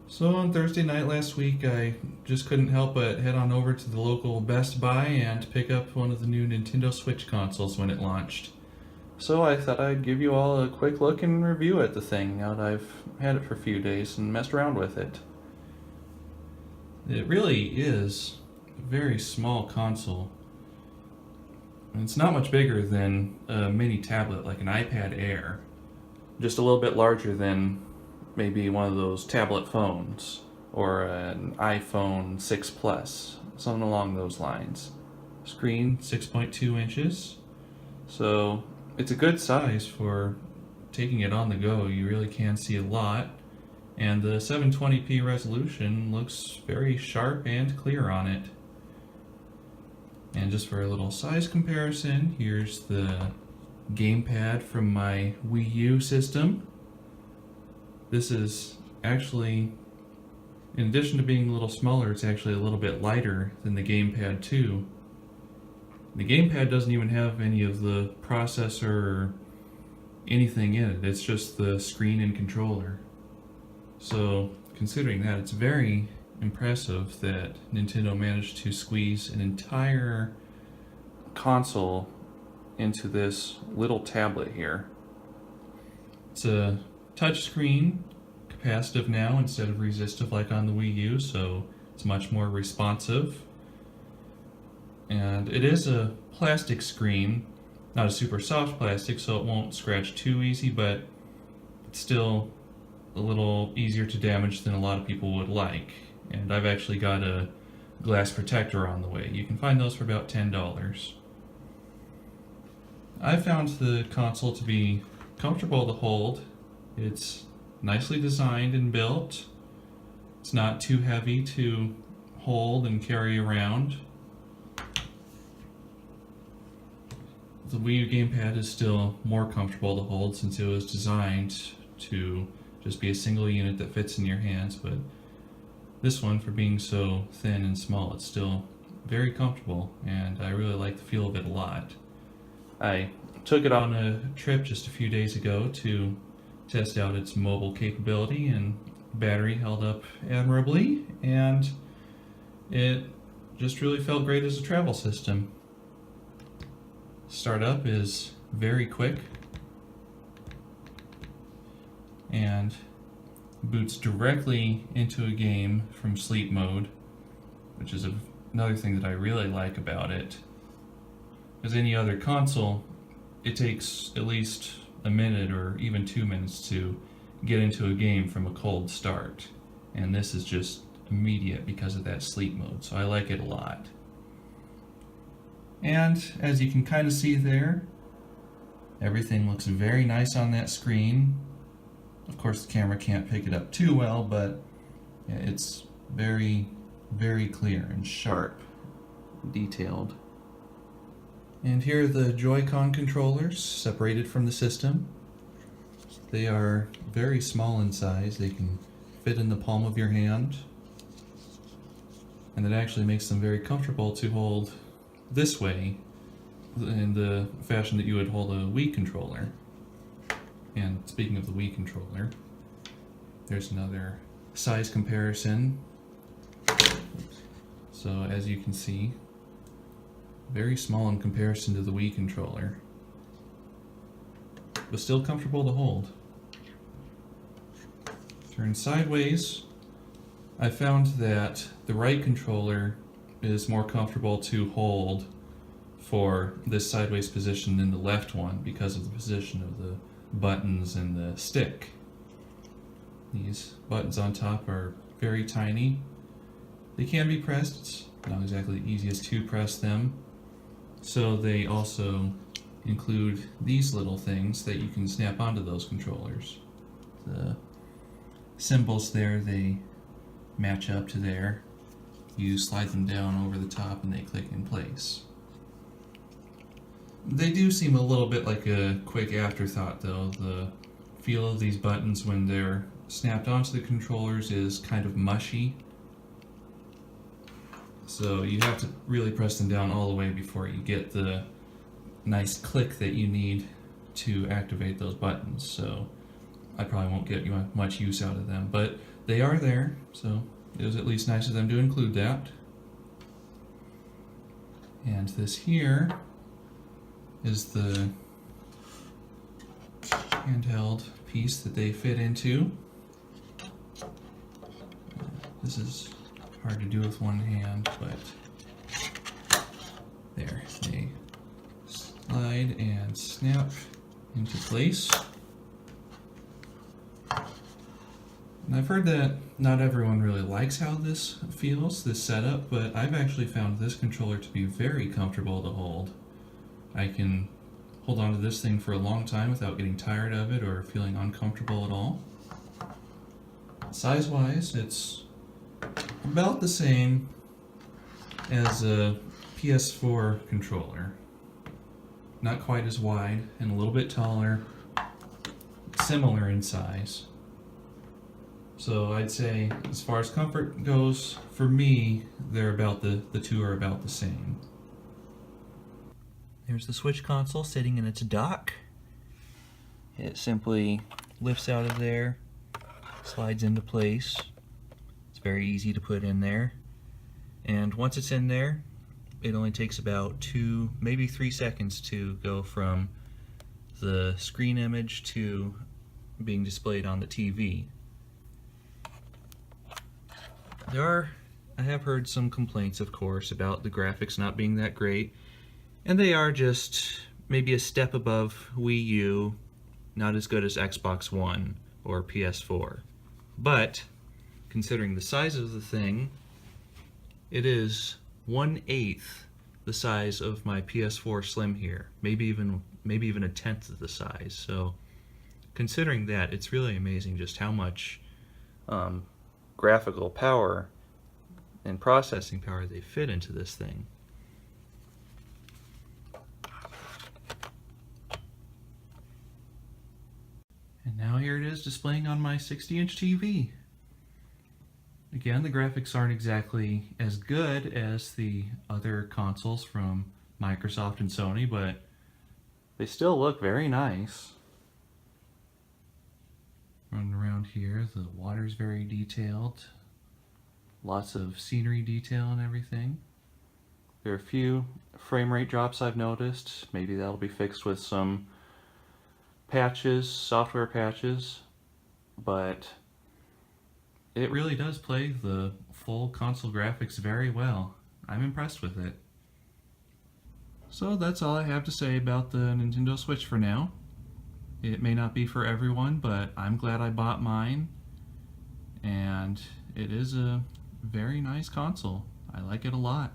So on Thursday night last week, I just couldn't help but head on over to the local Best Buy and pick up one of the new Nintendo Switch consoles when it launched. So I thought I'd give you all a quick look and review at the thing now that I've had it for a few days and messed around with it. It really is a very small console. And it's not much bigger than a mini tablet like an iPad Air. Just a little bit larger than maybe one of those tablet phones or an iPhone 6 Plus, something along those lines. Screen 6.2 inches, so it's a good size for taking it on the go. You really can see a lot, and the 720p resolution looks very sharp and clear on it. And just for a little size comparison, here's the gamepad from my Wii U system. This is actually, in addition to being a little smaller, it's actually a little bit lighter than the gamepad 2. The gamepad doesn't even have any of the processor or anything in it. It's just the screen and controller. So, considering that, it's very impressive that Nintendo managed to squeeze an entire console into this little tablet here. It's a touchscreen, capacitive now instead of resistive like on the Wii U, so it's much more responsive. And it is a plastic screen, not a super soft plastic, so it won't scratch too easy, but it's still a little easier to damage than a lot of people would like. And I've actually got a glass protector on the way. You can find those for about $10. I found the console to be comfortable to hold. It's nicely designed and built. It's not too heavy to hold and carry around. The Wii U gamepad is still more comfortable to hold since it was designed to just be a single unit that fits in your hands, but this one, for being so thin and small, it's still very comfortable, and I really like the feel of it a lot. I took it on a trip just a few days ago to test out its mobile capability, and battery held up admirably, and it just really felt great as a travel system. Startup is very quick and boots directly into a game from sleep mode, which is another thing that I really like about it. As any other console, it takes at least a minute or even 2 minutes to get into a game from a cold start, and this is just immediate because of that sleep mode, so I like it a lot. And as you can kind of see there, everything looks very nice on that screen. Of course, the camera can't pick it up too well, but yeah, it's very, very clear and sharp, detailed. And here are the Joy-Con controllers separated from the system. They are very small in size. They can fit in the palm of your hand, and it actually makes them very comfortable to hold this way, in the fashion that you would hold a Wii controller. And speaking of the Wii controller, there's another size comparison. So as you can see, very small in comparison to the Wii controller, but still comfortable to hold. Turn sideways, I found that the right controller is more comfortable to hold for this sideways position than the left one because of the position of the buttons and the stick. These buttons on top are very tiny. They can be pressed, it's not exactly the easiest to press them. So they also include these little things that you can snap onto those controllers. The symbols there, they match up to there. You slide them down over the top and they click in place. They do seem a little bit like a quick afterthought though. The feel of these buttons when they're snapped onto the controllers is kind of mushy. So you have to really press them down all the way before you get the nice click that you need to activate those buttons. So I probably won't get much use out of them, but they are there, so it was at least nice of them to include that. And this here is the handheld piece that they fit into. This is hard to do with one hand, but there, they slide and snap into place. And I've heard that not everyone really likes how this feels, this setup, but I've actually found this controller to be very comfortable to hold. I can hold on to this thing for a long time without getting tired of it or feeling uncomfortable at all. Size-wise, it's about the same as a PS4 controller. Not quite as wide and a little bit taller, similar in size. So I'd say as far as comfort goes, for me, they're about the two are about the same. There's the Switch console sitting in its dock. It simply lifts out of there, slides into place. It's very easy to put in there. And once it's in there, it only takes about 2, maybe 3 seconds to go from the screen image to being displayed on the TV. I have heard some complaints, of course, about the graphics not being that great, and they are just maybe a step above Wii U, not as good as Xbox One or PS4. But, considering the size of the thing, it is 1/8 the size of my PS4 Slim here, maybe even a tenth of the size. So, considering that, it's really amazing just how much graphical power and processing power they fit into this thing. And now here it is displaying on my 60-inch TV. Again, the graphics aren't exactly as good as the other consoles from Microsoft and Sony, but they still look very nice. Running around here, the water's very detailed. Lots of scenery detail and everything. There are a few frame rate drops I've noticed. Maybe that'll be fixed with some patches, software patches, but it really does play the full console graphics very well. I'm impressed with it. So that's all I have to say about the Nintendo Switch for now. It may not be for everyone, but I'm glad I bought mine, and it is a very nice console. I like it a lot.